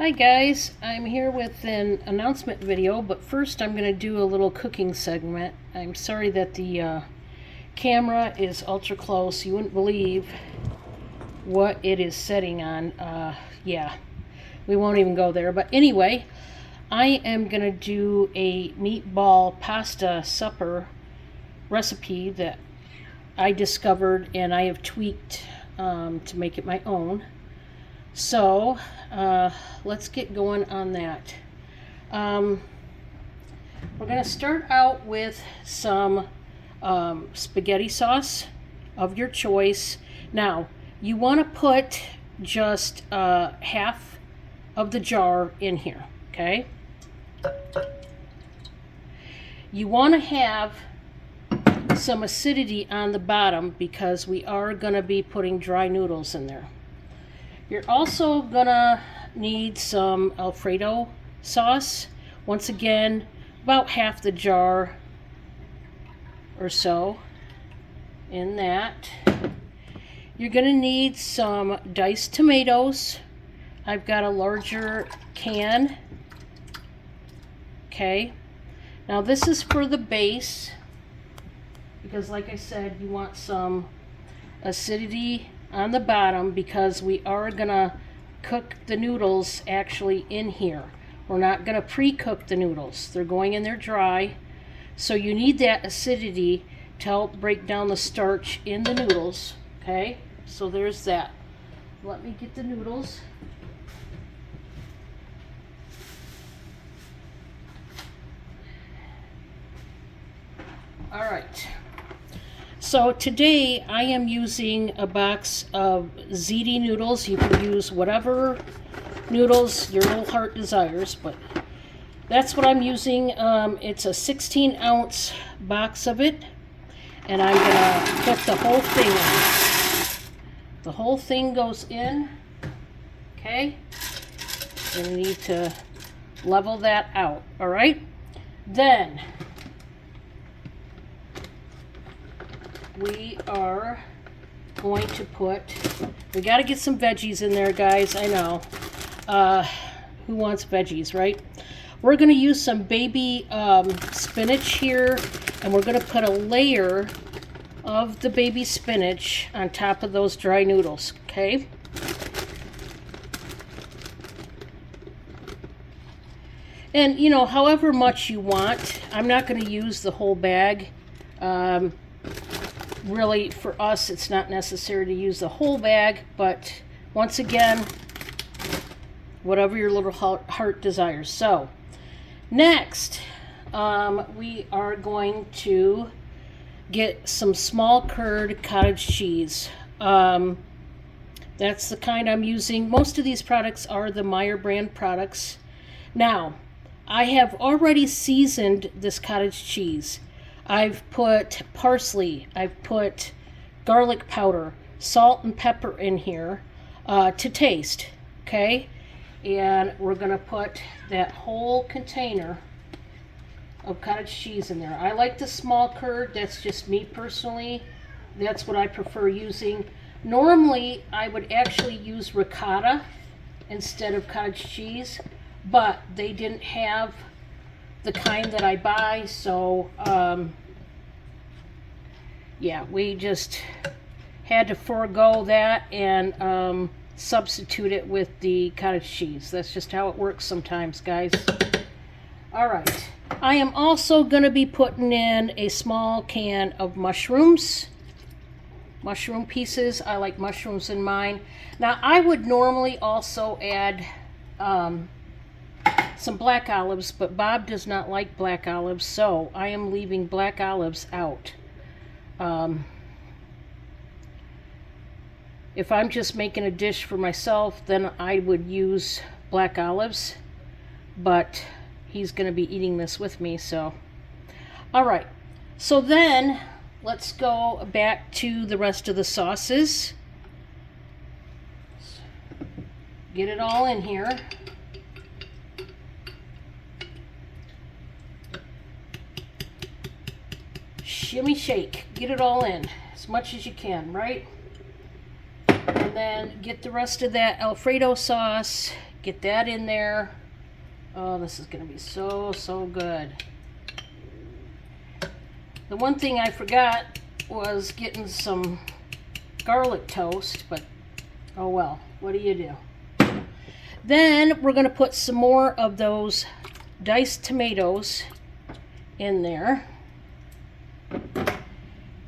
Hi guys, I'm here with an announcement video, but first I'm going to do a little cooking segment. I'm sorry that the camera is ultra close. You wouldn't believe what it is setting on. Yeah, we won't even go there. But anyway, I am going to do a meatball pasta supper recipe that I discovered and I have tweaked to make it my own. So let's get going on that. We're going to start out with some spaghetti sauce of your choice. Now, you want to put just half of the jar in here, okay? You want to have some acidity on the bottom because we are going to be putting dry noodles in there. You're also gonna need some Alfredo sauce. Once again, about half the jar or so in that. You're gonna need some diced tomatoes. I've got a larger can. Okay. Now this is for the base because like I said, you want some acidity on the bottom because we are gonna cook the noodles actually in here. We're not gonna pre-cook the noodles. They're going in there dry. So you need that acidity to help break down the starch in the noodles. Okay, so there's that. Let me get the noodles. All right. So today I am using a box of ziti noodles. You can use whatever noodles your little heart desires, but that's what I'm using. It's a 16-ounce box of it, and I'm gonna put the whole thing in. The whole thing goes in, okay? And you need to level that out, all right? Then we are going to we got to get some veggies in there, guys. I know. Who wants veggies, right? We're going to use some baby spinach here, and we're going to put a layer of the baby spinach on top of those dry noodles, okay? And, you know, however much you want. I'm not going to use the whole bag. Really, for us, it's not necessary to use the whole bag, but once again, whatever your little heart desires. So, next, we are going to get some small curd cottage cheese. That's the kind I'm using. Most of these products are the Meyer brand products. Now, I have already seasoned this cottage cheese. I've put parsley, I've put garlic powder, salt and pepper in here to taste, okay? And we're going to put that whole container of cottage cheese in there. I like the small curd, that's just me personally. That's what I prefer using. Normally, I would actually use ricotta instead of cottage cheese, but they didn't have the kind that I buy, so yeah, we just had to forego that and substitute it with the cottage cheese. That's just how it works sometimes, guys. All right, I am also going to be putting in a small can of mushrooms. Mushroom pieces. I like mushrooms in mine. Now, I would normally also add some black olives, but Bob does not like black olives, so I am leaving black olives out. If I'm just making a dish for myself, then I would use black olives, but he's going to be eating this with me, so. All right, so then let's go back to the rest of the sauces. Get it all in here. Shimmy shake, get it all in as much as you can, right? And then get the rest of that Alfredo sauce Get that in there. Oh, this is going to be so, so good. The one thing I forgot was getting some garlic toast, but oh well, what do you do? Then we're going to put some more of those diced tomatoes in there.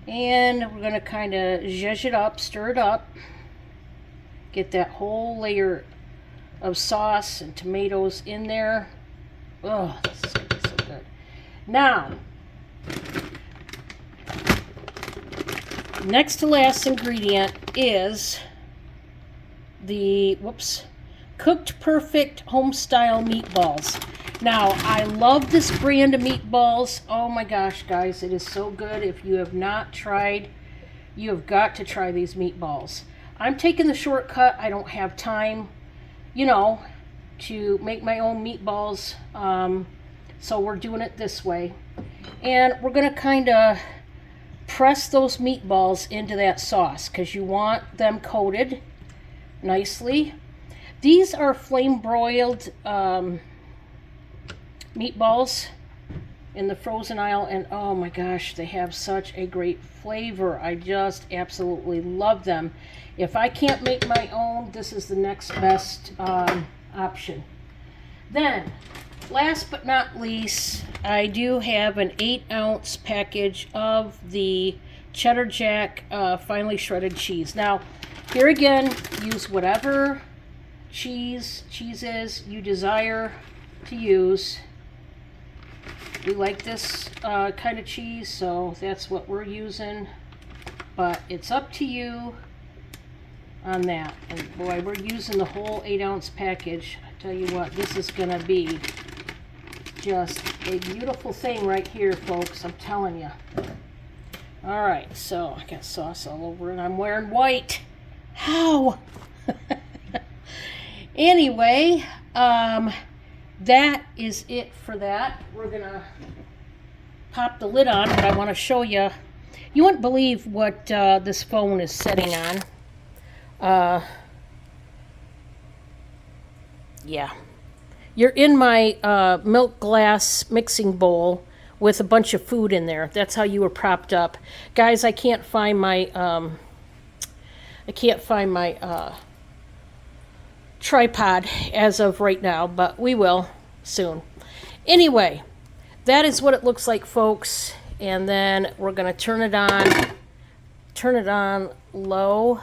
And we're going to kind of zhuzh it up, stir it up. Get that whole layer of sauce and tomatoes in there. Oh, this is going to be so good. Now, next to last ingredient is the, Cooked Perfect Home-Style Meatballs. Now, I love this brand of meatballs. Oh my gosh, guys, it is so good. If you have not tried, you have got to try these meatballs. I'm taking the shortcut. I don't have time, you know, to make my own meatballs. So we're doing it this way. And we're going to kind of press those meatballs into that sauce because you want them coated nicely. These are flame broiled meatballs in the frozen aisle, and oh my gosh, they have such a great flavor. I just absolutely love them. If I can't make my own, this is the next best option. Then, last but not least, I do have an 8-ounce package of the Cheddar Jack finely shredded cheese. Now, here again, use whatever cheeses you desire to use. We like this kind of cheese, so that's what we're using. But it's up to you on that. And boy, we're using the whole 8-ounce package. I tell you what, this is going to be just a beautiful thing right here, folks. I'm telling you. All right, so I got sauce all over and I'm wearing white. How? Anyway, that is it for that. We're gonna pop the lid on, but I want to show you. You wouldn't believe what this phone is setting on. Yeah. You're in my milk glass mixing bowl with a bunch of food in there. That's how you were propped up. Guys, I can't find my tripod as of right now, but we will soon. Anyway, that is what it looks like, folks. And then we're going to turn it on low,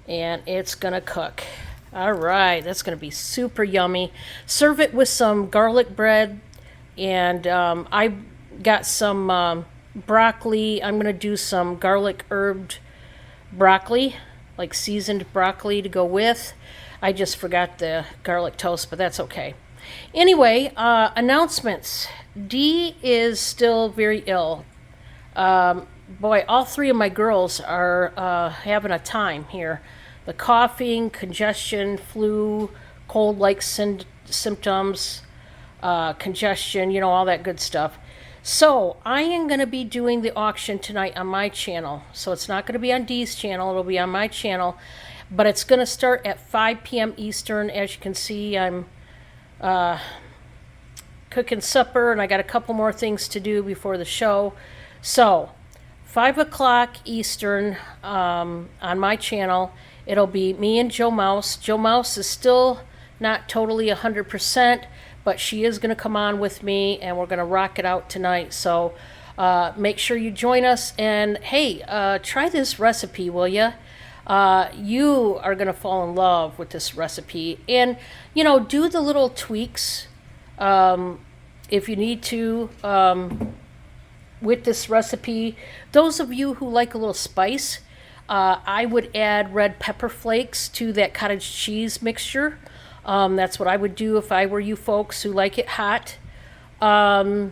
and it's going to cook. All right, that's going to be super yummy. Serve it with some garlic bread, and I got some broccoli. I'm going to do some garlic herbed broccoli, like seasoned broccoli to go with. I just forgot the garlic toast, but that's okay. Anyway, announcements. Dee is still very ill. Boy, all three of my girls are having a time here. The coughing, congestion, flu, cold-like symptoms, congestion, you know, all that good stuff. So I am going to be doing the auction tonight on my channel. So it's not going to be on Dee's channel. It'll be on my channel. But it's going to start at 5 p.m. Eastern. As you can see, I'm cooking supper, and I got a couple more things to do before the show. So 5 o'clock Eastern on my channel. It'll be me and Joe Mouse. Joe Mouse is still not totally 100%. But she is going to come on with me, and we're going to rock it out tonight. So make sure you join us. And, hey, try this recipe, will you? You are going to fall in love with this recipe. And, you know, do the little tweaks if you need to with this recipe. Those of you who like a little spice, I would add red pepper flakes to that cottage cheese mixture. That's what I would do if I were you folks who like it hot. And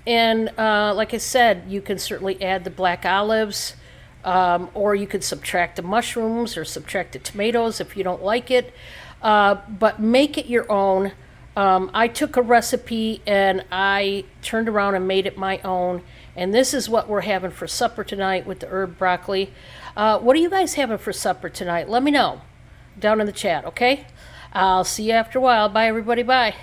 like I said, you can certainly add the black olives, or you could subtract the mushrooms or subtract the tomatoes if you don't like it. But make it your own. I took a recipe and I turned around and made it my own. And this is what we're having for supper tonight with the herb broccoli. What are you guys having for supper tonight? Let me know. down in the chat, okay? I'll see you after a while. Bye, everybody. Bye.